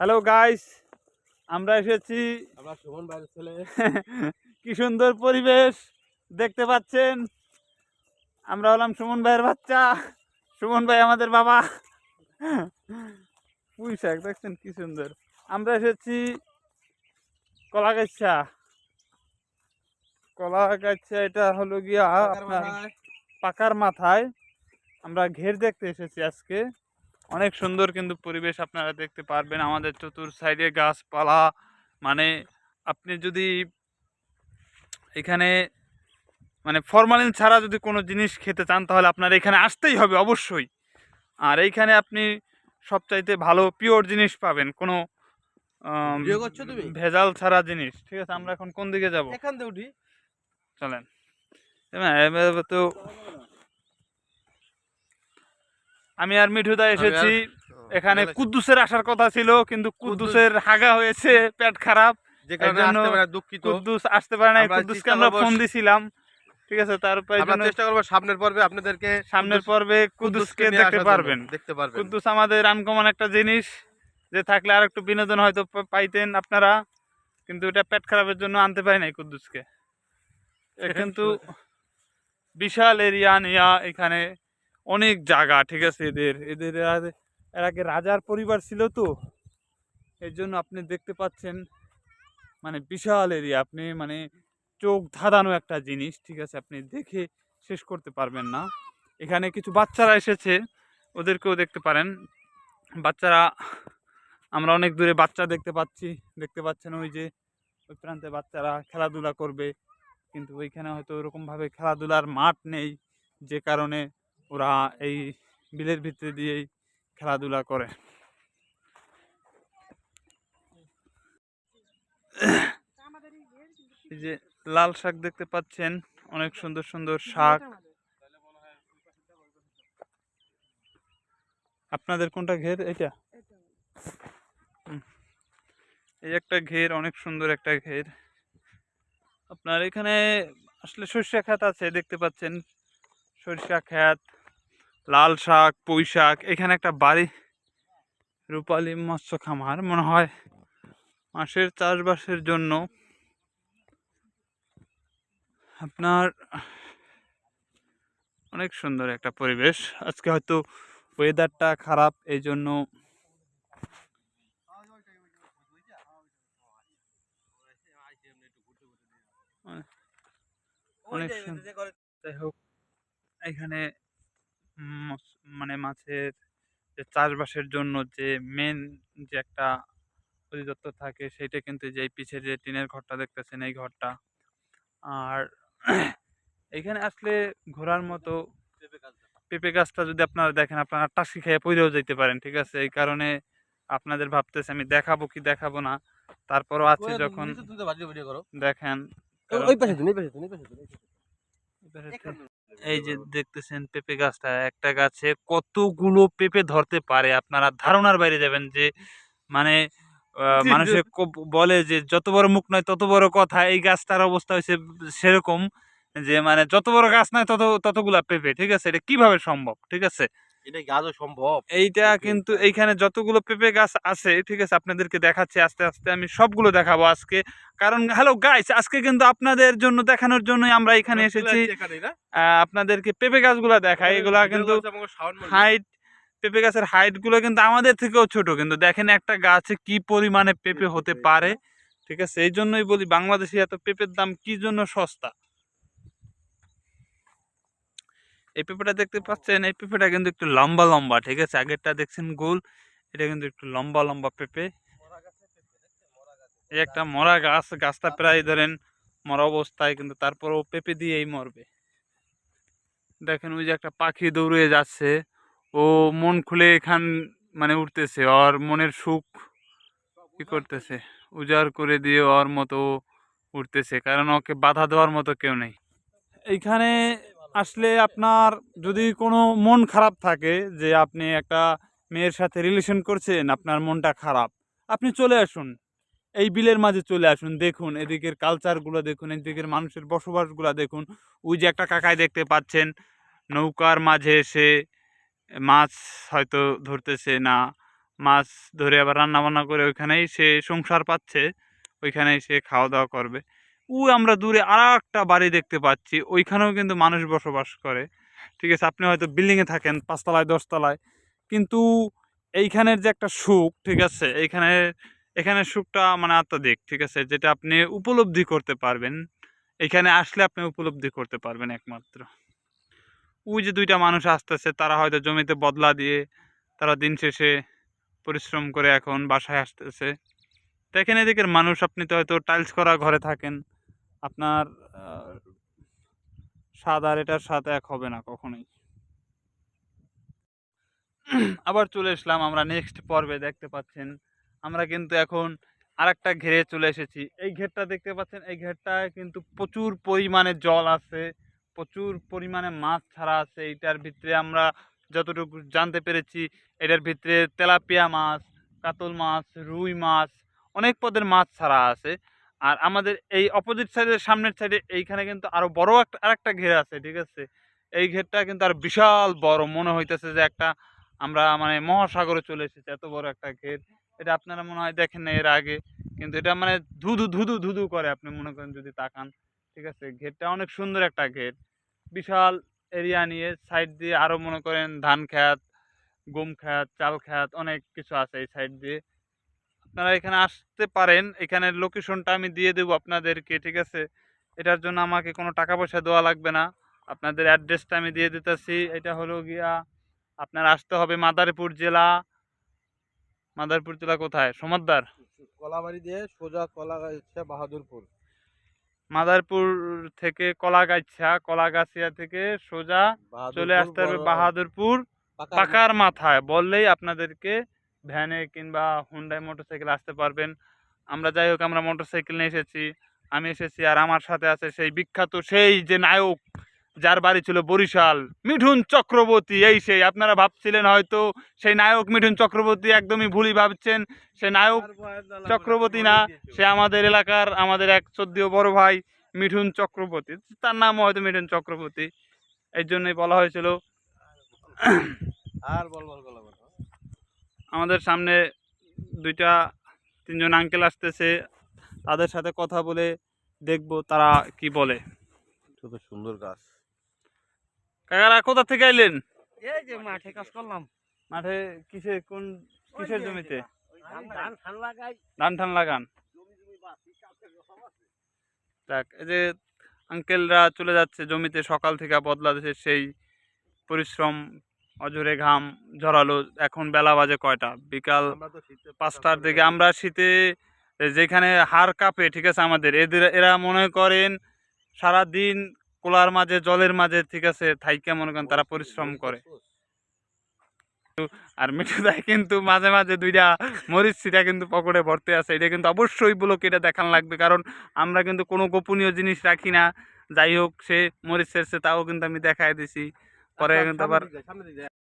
Hello guys, আমরা এসেছি। আমরা সুমন ভাইয়ের ছেলে। কি সুন্দর পরিবেশ দেখতে পাচ্ছেন। আমরা হলাম সুমন ভাইয়ের বাচ্চা, সুমন ভাই আমাদের বাবা। পুঁই শাক দেখছেন কি সুন্দর। আমরা এসেছি কলাগাছা। কলাগাছা এটা হলো গিয়া আপনার পাকার মাথায়। আমরা ঘের দেখতে এসেছি আজকে। অনেক সুন্দর কিন্তু পরিবেশ আপনারা দেখতে পারবেন। আমাদের চতুর সাইডে গাছপালা, মানে আপনি যদি এখানে মানে ফরমালিন ছাড়া যদি কোনো জিনিস খেতে চান তাহলে আপনার এখানে আসতেই হবে অবশ্যই। আর এইখানে আপনি সবচাইতে ভালো পিওর জিনিস পাবেন, কোনো ভিডিও করছো তুমি? ভেজাল ছাড়া জিনিস। ঠিক আছে, আমরা এখন কোন দিকে যাব? এখান থেকে উঠি। চলেন। এবার তো আমি আর মিঠুদা এসেছি। এখানে কুদ্দুসের আসার কথা ছিল, কিন্তু কুদ্দুসের হাগা হয়েছে, পেট খারাপ, যে কারণে আসতে পারে দুঃখিত। কুদ্দুস আসতে পারে না। কুদ্দুসকে আমরা ফোন দিছিলাম, ঠিক আছে। তারপরে আমরা চেষ্টা করব সামনের পর্বে আপনাদেরকে কুদ্দুসকে দেখতে পারবেন। কুদ্দুস আমাদের আনকমন একটা জিনিস, যে থাকলে আর একটু বিনোদন হয়তো পাইতেন আপনারা, কিন্তু এটা পেট খারাপের জন্য আনতে পারি নাই কুদ্দুসকে। কিন্তু বিশাল এরিয়া নিয়া, এখানে অনেক জায়গা, ঠিক আছে। এদের এর আগে রাজার পরিবার ছিল, তো এর জন্য আপনি দেখতে পাচ্ছেন মানে বিশাল এরিয়া। আপনি মানে চোখ ধাঁধানো একটা জিনিস, ঠিক আছে। আপনি দেখে শেষ করতে পারবেন না। এখানে কিছু বাচ্চারা এসেছে, ওদেরকেও দেখতে পারেন। বাচ্চারা, আমরা অনেক দূরে বাচ্চা দেখতে পাচ্ছেন ওই যে ওই প্রান্তে বাচ্চারা খেলাধুলা করবে, কিন্তু ওইখানে হয়তো ওরকমভাবে খেলাধুলার মাঠ নেই, যে কারণে ওরা এই বিলের ভিতরে দিয়েই খেলাধুলা করে। এই যে লাল শাক দেখতে পাচ্ছেন, অনেক সুন্দর সুন্দর শাক। আপনাদের কোনটা ঘের? এটা এই একটা ঘের, অনেক সুন্দর একটা ঘের। আপনার এখানে আসলে সরিষা ক্ষেত আছে, দেখতে পাচ্ছেন সরিষা ক্ষেত, লাল শাক, পুঁই শাক। এখানে একটা বাড়ি, রূপালী মৎস্য খামার মনে হয়, মাছের চাষবাসের জন্য। আপনার অনেক সুন্দর একটা পরিবেশ। আজকে হয়তো ওয়েদারটা খারাপ, এই জন্য অনেক সুন্দর। যাই হোক, এখানে মানে মাছের যে চাষবাসের জন্য যে মেন যে একটা অধিদপ্তর থাকে, সেটা কিন্তু যে পিছের যে টিনের ঘরটা দেখতেছেন, এই ঘরটা। আর এখানে আসলে ঘোরার মতো পেঁপে গাছটা যদি আপনারা দেখেন, আপনারা টাসকি খেয়ে পড়েও যেতে পারেন, ঠিক আছে। এই কারণে আপনাদের ভাবতেছে আমি দেখাবো কি দেখাবো না, তারপরও আছে যখন দেখেন। এই যে দেখতেছেন পেঁপে গাছটা, একটা গাছে কতগুলো পেঁপে ধরতে পারে, আপনারা ধারণার বাইরে যাবেন। যে মানে মানুষে বলে যে যত বড় মুখ নয় তত বড় কথা, এই গাছটার অবস্থা হয়েছে সেরকম, যে মানে যত বড় গাছ নয় ততগুলা পেঁপে, ঠিক আছে। এটা কিভাবে সম্ভব, ঠিক আছে। এটা গাছও সম্ভব। এইটা কিন্তু এইখানে যতগুলো পেঁপে গাছ আছে, ঠিক আছে, আপনাদেরকে দেখাচ্ছি আস্তে আস্তে। আমি সবগুলো দেখাবো আজকে, কারণ হ্যালো গাইস, আজকে কিন্তু আপনাদের জন্য দেখানোর জন্যই আমরা এখানে এসেছি। আপনাদেরকে পেঁপে গাছগুলো দেখাই। এগুলা কিন্তু হাইট, পেঁপে গাছের হাইট গুলো কিন্তু আমাদের থেকেও ছোট, কিন্তু দেখেন একটা গাছে কি পরিমাণে পেঁপে হতে পারে, ঠিক আছে। এই জন্যই বলি বাংলাদেশে এত পেঁপের দাম কি জন্য সস্তা। এই পেঁপেটা দেখতে পাচ্ছেন, এই পেঁপেটা কিন্তু একটু লম্বা লম্বা, ঠিক আছে। আগেরটা দেখছেন গোল, এটা কিন্তু একটু লম্বা লম্বা পেঁপে। এই একটা মরা গাছ, গাছটা প্রায় ধরেন মরা অবস্থায়, কিন্তু তারপরও পেঁপে দিয়েই মরবে। দেখেন ওই যে একটা পাখি দৌড়ে যাচ্ছে, ও মন খুলে এখান মানে উঠতেছে, ওর মনের সুখ কি করতেছে, উজাড় করে দিয়ে ওর মতো উঠতেছে, কারণ ওকে বাধা দেওয়ার মতো কেউ নেই এইখানে। আসলে আপনার যদি কোনো মন খারাপ থাকে, যে আপনি একটা মেয়ের সাথে রিলেশন করছেন, আপনার মনটা খারাপ, আপনি চলে আসুন, এই বিলের মাঝে চলে আসুন। দেখুন এদিকের কালচারগুলো দেখুন, এদিকের মানুষের বসবাসগুলো দেখুন। ওই যে একটা কাকাই দেখতে পাচ্ছেন, নৌকার মাঝে এসে মাছ হয়তো ধরতেছে না, মাছ ধরে আবার রান্না বান্না করে ওইখানেই সে সংসার পাচ্ছে, ওইখানেই সে খাওয়া দাওয়া করবে। আমরা দূরে আর একটা বাড়ি দেখতে পাচ্ছি, ওইখানেও কিন্তু মানুষ বসবাস করে। ঠিক আছে, আপনি হয়তো বিল্ডিংয়ে থাকেন 5 তলায় 10 তলায়, কিন্তু এইখানের যে একটা সুখ, ঠিক আছে, এখানের সুখটা মানে আত্মাধিক, ঠিক আছে, যেটা আপনি উপলব্ধি করতে পারবেন, এখানে আসলে আপনি উপলব্ধি করতে পারবেন একমাত্র। ওই যে 2টা মানুষ আসতেছে, তারা হয়তো জমিতে বদলা দিয়ে তারা দিন শেষে পরিশ্রম করে এখন বাসায় আসতেছে। দেখেন এদিকের মানুষ, আপনি তো হয়তো টাইলস করা ঘরে থাকেন, আপনার স্বাদ আর এটার স্বাদ এক হবে না কখনোই। আবার চলে এসলাম আমরা নেক্সট পর্বে। দেখতে পাচ্ছেন আমরা কিন্তু এখন আরেকটা ঘেরে চলে এসেছি। এই ঘেরটা দেখতে পাচ্ছেন, এই ঘেরটায় কিন্তু প্রচুর পরিমাণে জল আছে, প্রচুর পরিমাণে মাছ ছাড়া আছে। এইটার ভিতরে আমরা যতটুকু জানতে পেরেছি, এটার ভিতরে তেলাপিয়া মাছ, কাতল মাছ, রুই মাছ, অনেক পদের মাছ ছাড়া আছে। আর আমাদের এই অপোজিট সাইডের সামনের সাইডে এইখানে কিন্তু আরো বড় একটা আরেকটা ঘের আছে, ঠিক আছে। এই ঘেরটা কিন্তু আর বিশাল বড়, মনে হইতেছে যে একটা আমরা মানে মহাসাগরে চলে এসেছি, এত বড় একটা ঘের। এটা আপনারা মনে হয় দেখেন না এর আগে, কিন্তু এটা মানে ধুধু ধুধু ধুধু করে, আপনি মনে করেন যদি তাকান, ঠিক আছে। ঘেরটা অনেক সুন্দর একটা ঘের, বিশাল এরিয়া নিয়ে, সাইড দিয়ে আরো মনে করেন ধান খেত, গম খেত, চাল খেত, অনেক কিছু আছে এই সাইড দিয়ে। আপনারা এখানে আসতে পারেন, এখানের লোকেশনটা আমি দিয়ে দেবো আপনাদেরকে, ঠিক আছে। এটার জন্য আমাকে কোনো টাকা পয়সা দেওয়া লাগবে না, আপনাদের অ্যাড্রেসটা আমি দিয়ে দিতেছি। এটা হলো গিয়া আপনার আসতে হবে মাদারপুর জেলা কোথায়, সমদ্দার। কলাবাড়ি দিয়ে সোজা কলাগাছিয়া বাহাদুরপুর। মাদারপুর থেকে কলাগাছিয়া থেকে সোজা চলে আসতে হবে বাহাদুরপুর। পাকার মাথায় বললেই আপনাদেরকে ভ্যানে কিংবা হুন্ডাই মোটরসাইকেল আসতে পারবেন। আমরা যাই হোক, আমরা মোটরসাইকেল নিয়ে এসেছি, আমি এসেছি, আর আমার সাথে আছে সেই বিখ্যাত, সেই যে নায়ক, যার বাড়ি ছিল বরিশাল, মিঠুন চক্রবর্তী। এই সেই আপনারা ভাবছিলেন হয়তো সেই নায়ক মিঠুন চক্রবর্তী, একদমই ভুলই ভাবছেন। সে নায়ক চক্রবর্তী না, সে আমাদের এলাকার আমাদের এক শ্রদ্ধেয় বড় ভাই মিঠুন চক্রবর্তী, তার নামও হয়তো মিঠুন চক্রবর্তী, এই জন্যই বলা হয়েছিল। আর বল বল বল বল। আমাদের সামনে 2-3 জন আঙ্কেল আসতেছে, তাদের সাথে কথা বলে দেখবো তারা কি বলে। কত সুন্দর গাছ। কাকারা কোথা থেকে আইলেন? এই যে মাঠে কাজ করলাম। মাঠে কিসের জমিতে? ধান ধান লাগাই। ধান টান লাগান। যাক, এই যে আঙ্কেলরা চলে যাচ্ছে জমিতে, সকাল থেকে বদলা দিচ্ছে সেই পরিশ্রম, অঝরে ঘাম ঝরালো। এখন বেলা বাজে কয়টা? বিকাল 5টার দিকে। আমরা শীতে যেখানে হাড় কাঁপে, ঠিক আছে, আমাদের এরা মনে করেন সারাদিন কোলার মাঝে জলের মাঝে, ঠিক আছে, থাইকা মনে করেন তারা পরিশ্রম করে। আর মিঠু দাই কিন্তু মাঝে মাঝে 2টা মরিচ ছিটা কিন্তু পকেটে ভরতে আছে। এটা কিন্তু অবশ্যই ব্লকে এটা দেখান লাগবে, কারণ আমরা কিন্তু কোনো গোপনীয় জিনিস রাখি না। যাই হোক, সে মরিচ ছেড়ছে তাও কিন্তু আমি দেখাই দিছি, পরে কিন্তু আবার